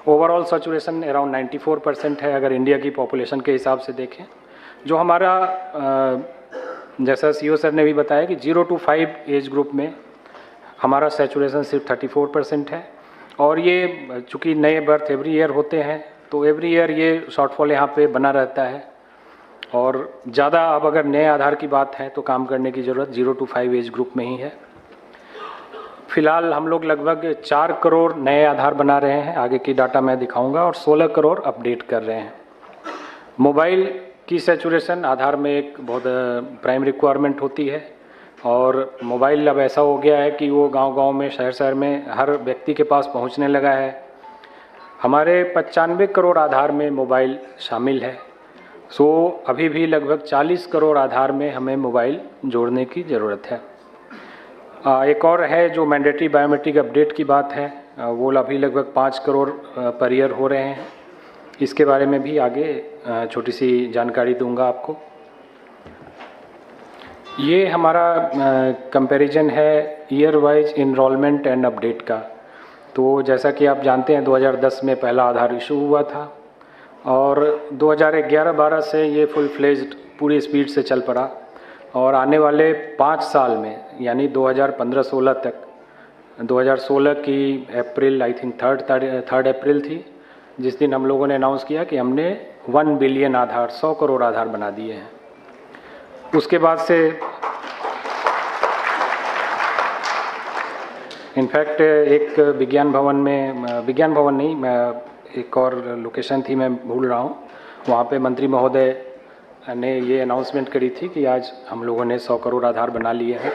Overall saturation around 94% है अगर India की पॉपुलेशन के हिसाब से देखें। जो हमारा जैसा सीईओ सर ने भी बताया कि 0 to 5 एज ग्रुप में हमारा सैचुरेशन सिर्फ 34% है। और ये चूँकि नए बर्थ एवरी ईयर होते हैं तो एवरी ईयर ये शॉर्टफॉल यहाँ पे बना रहता है। और ज़्यादा अब अगर नए आधार की बात है तो काम करने की ज़रूरत 0 to 5 एज ग्रुप में ही है। फिलहाल हम लोग लगभग 4 करोड़ नए आधार बना रहे हैं, आगे की डाटा मैं दिखाऊंगा, और 16 करोड़ अपडेट कर रहे हैं। मोबाइल की सैचुरेशन आधार में एक बहुत प्राइम रिक्वायरमेंट होती है और मोबाइल अब ऐसा हो गया है कि वो गांव-गांव में, शहर-शहर में हर व्यक्ति के पास पहुंचने लगा है। हमारे 95 करोड़ आधार में मोबाइल शामिल है। सो अभी भी लगभग 40 करोड़ आधार में हमें मोबाइल जोड़ने की ज़रूरत है। एक और है जो मैंडेटरी बायोमेट्रिक अपडेट की बात है, वो अभी लगभग 5 करोड़ पर ईयर हो रहे हैं। इसके बारे में भी आगे छोटी सी जानकारी दूंगा आपको। ये हमारा कंपैरिजन है year wise enrolment and update का। तो जैसा कि आप जानते हैं 2010 में पहला आधार इशू हुआ था और 2011-12 से ये फुल फ्लेज्ड पूरी स्पीड से चल पड़ा और आने वाले 5 साल में यानी 2015-16 तक, 2016 की अप्रैल आई थिंक 3 अप्रैल थी जिस दिन हम लोगों ने अनाउंस किया कि हमने 1 बिलियन आधार, 100 करोड़ आधार बना दिए हैं। उसके बाद से इनफैक्ट एक विज्ञान भवन नहीं, एक और लोकेशन थी, मैं भूल रहा हूँ, वहाँ पे मंत्री महोदय ने ये अनाउंसमेंट करी थी कि आज हम लोगों ने 100 करोड़ आधार बना लिए हैं।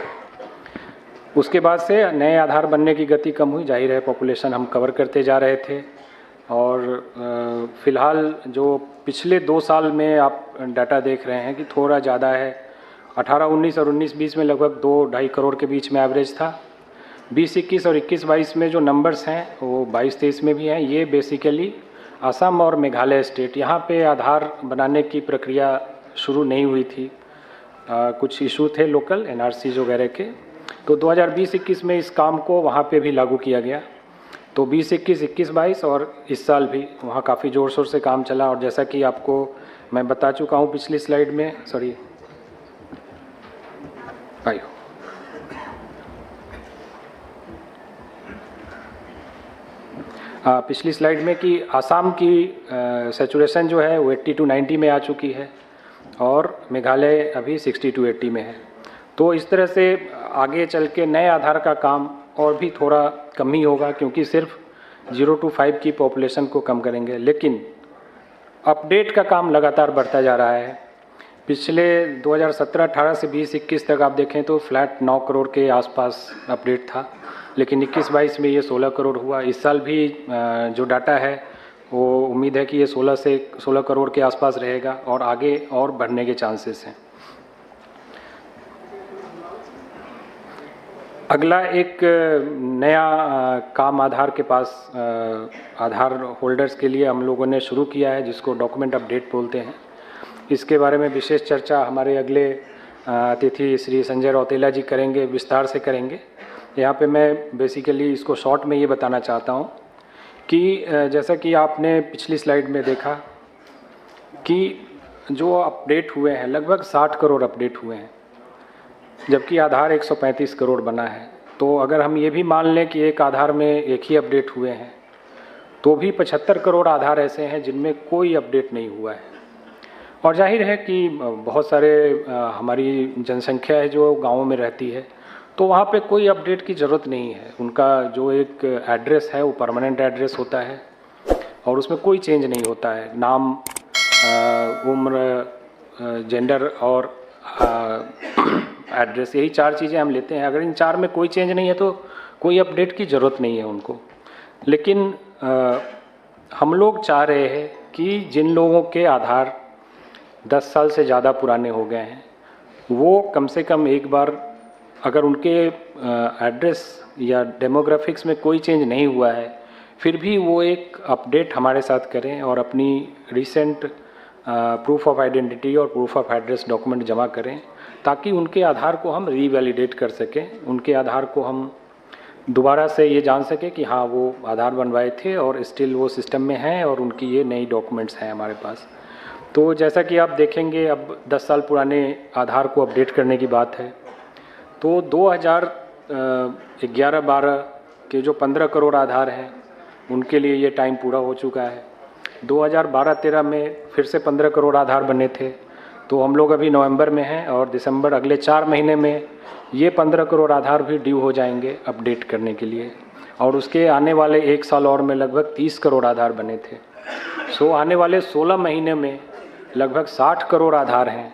उसके बाद से नए आधार बनने की गति कम हुई, जाहिर है पॉपुलेशन हम कवर करते जा रहे थे। और फ़िलहाल जो पिछले 2 साल में आप डाटा देख रहे हैं कि थोड़ा ज़्यादा है। 18-19 और 19-20 में लगभग 2-2.5 करोड़ के बीच में एवरेज था। 20-21 और 21-22 में जो नंबर्स हैं वो 22-23 में भी हैं। ये बेसिकली असम और मेघालय स्टेट, यहाँ पे आधार बनाने की प्रक्रिया शुरू नहीं हुई थी। कुछ इशू थे लोकल एनआरसी वगैरह के, तो 2020-21 में इस काम को वहाँ पे भी लागू किया गया। तो 20-21, 21-22 और इस साल भी वहाँ काफ़ी ज़ोर शोर से काम चला। और जैसा कि आपको मैं बता चुका हूँ पिछली स्लाइड में, पिछली स्लाइड में कि आसाम की सैचुरेशन जो है वो 80 to 90 में आ चुकी है और मेघालय अभी 60 to 80 में है। तो इस तरह से आगे चल के नए आधार का काम और भी थोड़ा कम ही होगा क्योंकि सिर्फ 0 to 5 की पॉपुलेशन को कम करेंगे, लेकिन अपडेट का काम लगातार बढ़ता जा रहा है। पिछले 2017-18 से 20-21 तक आप देखें तो फ्लैट 9 करोड़ के आसपास अपडेट था, लेकिन 21-22 में ये 16 करोड़ हुआ। इस साल भी जो डाटा है वो उम्मीद है कि ये 16 करोड़ के आसपास रहेगा और आगे और बढ़ने के चांसेस हैं। अगला एक नया काम आधार के पास आधार होल्डर्स के लिए हम लोगों ने शुरू किया है जिसको डॉक्यूमेंट अपडेट बोलते हैं। इसके बारे में विशेष चर्चा हमारे अगले अतिथि श्री संजय रौतेला जी करेंगे, विस्तार से करेंगे। यहाँ पे मैं बेसिकली इसको शॉर्ट में ये बताना चाहता हूँ कि जैसा कि आपने पिछली स्लाइड में देखा कि जो अपडेट हुए हैं लगभग 60 करोड़ अपडेट हुए हैं, जबकि आधार 135 करोड़ बना है। तो अगर हम ये भी मान लें कि एक आधार में एक ही अपडेट हुए हैं तो भी 75 करोड़ आधार ऐसे हैं जिनमें कोई अपडेट नहीं हुआ है। और जाहिर है कि बहुत सारे हमारी जनसंख्या है जो गाँवों में रहती है, तो वहाँ पे कोई अपडेट की ज़रूरत नहीं है। उनका जो एक एड्रेस है वो परमानेंट एड्रेस होता है और उसमें कोई चेंज नहीं होता है। नाम, उम्र, जेंडर और एड्रेस, यही 4 चीज़ें हम लेते हैं। अगर इन 4 में कोई चेंज नहीं है तो कोई अपडेट की ज़रूरत नहीं है उनको। लेकिन हम लोग चाह रहे हैं कि जिन लोगों के आधार 10 साल से ज़्यादा पुराने हो गए हैं वो कम से कम एक बार, अगर उनके एड्रेस या डेमोग्राफिक्स में कोई चेंज नहीं हुआ है, फिर भी वो एक अपडेट हमारे साथ करें और अपनी रिसेंट प्रूफ ऑफ आइडेंटिटी और प्रूफ ऑफ एड्रेस डॉक्यूमेंट जमा करें ताकि उनके आधार को हम रीवैलिडेट कर सकें, उनके आधार को हम दोबारा से ये जान सके कि हाँ वो आधार बनवाए थे और स्टिल वो सिस्टम में हैं और उनकी ये नई डॉक्यूमेंट्स हैं हमारे पास। तो जैसा कि आप देखेंगे, अब 10 साल पुराने आधार को अपडेट करने की बात है, तो 2011-12 के जो 15 करोड़ आधार हैं उनके लिए ये टाइम पूरा हो चुका है। 2012-13 में फिर से 15 करोड़ आधार बने थे, तो हम लोग अभी नवंबर में हैं और दिसंबर अगले 4 महीने में ये 15 करोड़ आधार भी ड्यू हो जाएंगे अपडेट करने के लिए, और उसके आने वाले 1 साल और में लगभग 30 करोड़ आधार बने थे। सो आने वाले 16 महीने में लगभग 60 करोड़ आधार हैं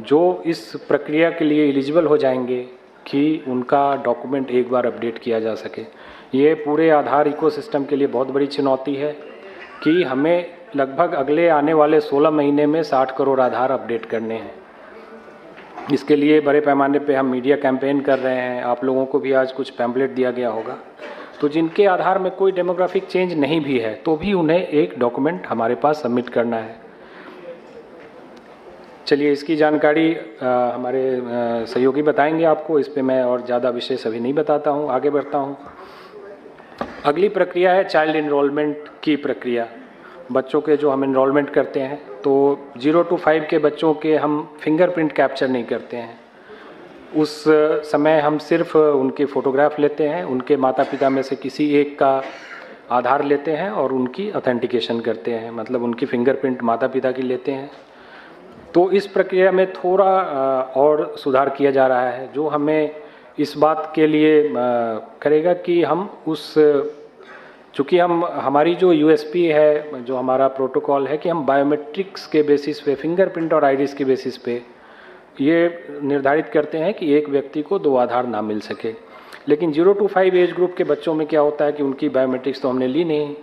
जो इस प्रक्रिया के लिए एलिजिबल हो जाएंगे कि उनका डॉक्यूमेंट एक बार अपडेट किया जा सके। ये पूरे आधार इकोसिस्टम के लिए बहुत बड़ी चुनौती है कि हमें लगभग अगले आने वाले 16 महीने में 60 करोड़ आधार अपडेट करने हैं। इसके लिए बड़े पैमाने पे हम मीडिया कैंपेन कर रहे हैं। आप लोगों को भी आज कुछ पैम्पलेट दिया गया होगा। तो जिनके आधार में कोई डेमोग्राफिक चेंज नहीं भी है तो भी उन्हें एक डॉक्यूमेंट हमारे पास सबमिट करना है। चलिए, इसकी जानकारी हमारे सहयोगी बताएंगे आपको। इस पे मैं और ज़्यादा विशेष अभी नहीं बताता हूँ, आगे बढ़ता हूँ। अगली प्रक्रिया है चाइल्ड इनरोलमेंट की प्रक्रिया। बच्चों के जो हम इनरोलमेंट करते हैं, तो 0 to 5 के बच्चों के हम फिंगरप्रिंट कैप्चर नहीं करते हैं। उस समय हम सिर्फ उनकी फ़ोटोग्राफ लेते हैं, उनके माता पिता में से किसी एक का आधार लेते हैं और उनकी ऑथेंटिकेशन करते हैं, मतलब उनकी फिंगरप्रिंट माता पिता की लेते हैं। तो इस प्रक्रिया में थोड़ा और सुधार किया जा रहा है, जो हमें इस बात के लिए करेगा कि हम उस, चूँकि हमारी जो यूएसपी है, जो हमारा प्रोटोकॉल है कि हम बायोमेट्रिक्स के बेसिस पे, फिंगरप्रिंट और आइरिस के बेसिस पे ये निर्धारित करते हैं कि एक व्यक्ति को 2 आधार ना मिल सके। लेकिन 0 to 5 एज ग्रुप के बच्चों में क्या होता है कि उनकी बायोमेट्रिक्स तो हमने ली नहीं,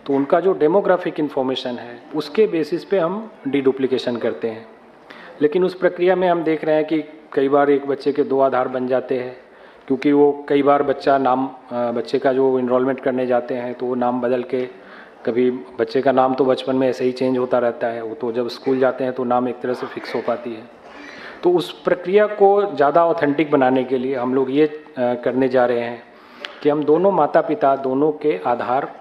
तो उनका जो डेमोग्राफिक इन्फॉर्मेशन है उसके बेसिस पे हम डीडुप्लीकेशन करते हैं। लेकिन उस प्रक्रिया में हम देख रहे हैं कि कई बार एक बच्चे के 2 आधार बन जाते हैं, क्योंकि वो कई बार बच्चे का जो इनरोलमेंट करने जाते हैं तो वो नाम बदल के, कभी बच्चे का नाम तो बचपन में ऐसे ही चेंज होता रहता है, वो तो जब स्कूल जाते हैं तो नाम एक तरह से फिक्स हो पाती है। तो उस प्रक्रिया को ज़्यादा ऑथेंटिक बनाने के लिए हम लोग ये करने जा रहे हैं कि हम दोनों माता पिता दोनों के आधार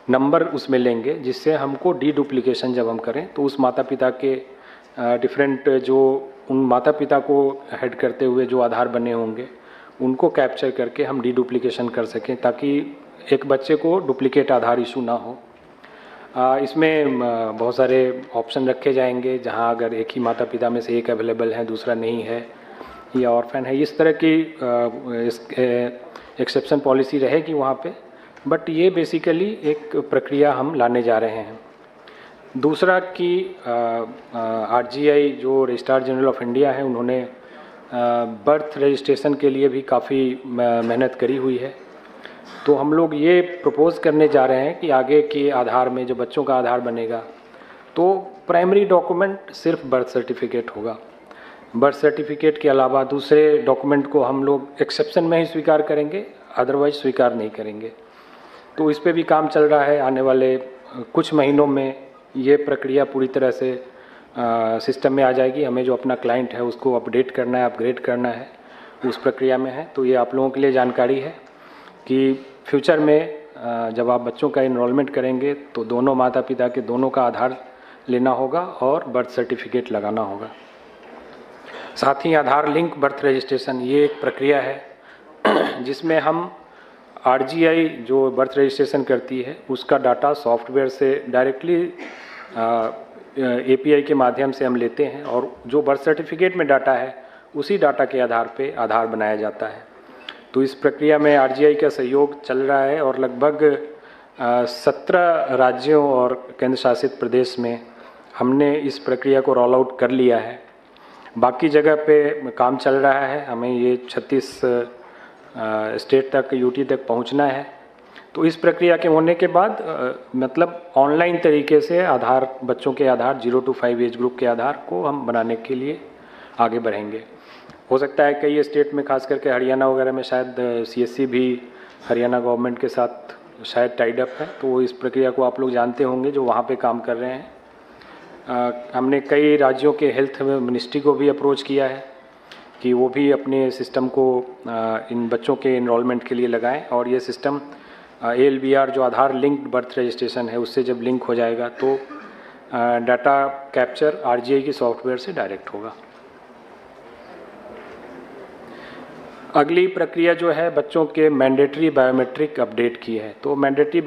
नंबर उसमें लेंगे, जिससे हमको डीडुप्लीकेशन जब हम करें तो उस माता पिता के डिफरेंट, जो उन माता पिता को हेड करते हुए जो आधार बने होंगे उनको कैप्चर करके हम डीडुप्लीकेशन कर सकें, ताकि एक बच्चे को डुप्लीकेट आधार इशू ना हो। इसमें बहुत सारे ऑप्शन रखे जाएंगे, जहां अगर एक ही माता पिता में से एक अवेलेबल है, दूसरा नहीं है या ऑर्फन है, इस तरह की एक्सेप्शन पॉलिसी रहेगी वहाँ पे। बट ये बेसिकली एक प्रक्रिया हम लाने जा रहे हैं। दूसरा कि आरजीआई जो रजिस्ट्रार जनरल ऑफ इंडिया है, उन्होंने बर्थ रजिस्ट्रेशन के लिए भी काफ़ी मेहनत करी हुई है। तो हम लोग ये प्रपोज़ करने जा रहे हैं कि आगे के आधार में जो बच्चों का आधार बनेगा तो प्राइमरी डॉक्यूमेंट सिर्फ बर्थ सर्टिफिकेट होगा। बर्थ सर्टिफिकेट के अलावा दूसरे डॉक्यूमेंट को हम लोग एक्सेप्शन में ही स्वीकार करेंगे, अदरवाइज स्वीकार नहीं करेंगे। तो इस पे भी काम चल रहा है। आने वाले कुछ महीनों में ये प्रक्रिया पूरी तरह से सिस्टम में आ जाएगी। हमें जो अपना क्लाइंट है उसको अपडेट करना है, अपग्रेड करना है, उस प्रक्रिया में है। तो ये आप लोगों के लिए जानकारी है कि फ्यूचर में जब आप बच्चों का इनरोलमेंट करेंगे तो दोनों माता पिता के दोनों का आधार लेना होगा और बर्थ सर्टिफिकेट लगाना होगा। साथ ही आधार लिंक बर्थ रजिस्ट्रेशन, ये एक प्रक्रिया है जिसमें हम आरजीआई जो बर्थ रजिस्ट्रेशन करती है उसका डाटा सॉफ्टवेयर से डायरेक्टली एपीआई के माध्यम से हम लेते हैं, और जो बर्थ सर्टिफिकेट में डाटा है उसी डाटा के आधार पे आधार बनाया जाता है। तो इस प्रक्रिया में आरजीआई का सहयोग चल रहा है और लगभग 17 राज्यों और केंद्र शासित प्रदेश में हमने इस प्रक्रिया को रोल आउट कर लिया है। बाकी जगह पे काम चल रहा है। हमें ये 36 स्टेट तक, यूटी तक पहुंचना है। तो इस प्रक्रिया के होने के बाद मतलब ऑनलाइन तरीके से आधार, बच्चों के आधार 0 to 5 एज ग्रुप के आधार को हम बनाने के लिए आगे बढ़ेंगे। हो सकता है कई स्टेट में, खास करके हरियाणा वगैरह में शायद सीएससी भी हरियाणा गवर्नमेंट के साथ शायद टाइड अप है, तो इस प्रक्रिया को आप लोग जानते होंगे जो वहाँ पे काम कर रहे हैं। हमने कई राज्यों के हेल्थ मिनिस्ट्री को भी अप्रोच किया है कि वो भी अपने सिस्टम को इन बच्चों के इनरोलमेंट के लिए लगाएं। और ये सिस्टम ALBR जो आधार लिंक्ड बर्थ रजिस्ट्रेशन है उससे जब लिंक हो जाएगा तो डाटा कैप्चर RGI की सॉफ्टवेयर से डायरेक्ट होगा। अगली प्रक्रिया जो है बच्चों के मैंडेटरी बायोमेट्रिक अपडेट की है। तो मैंडेटरी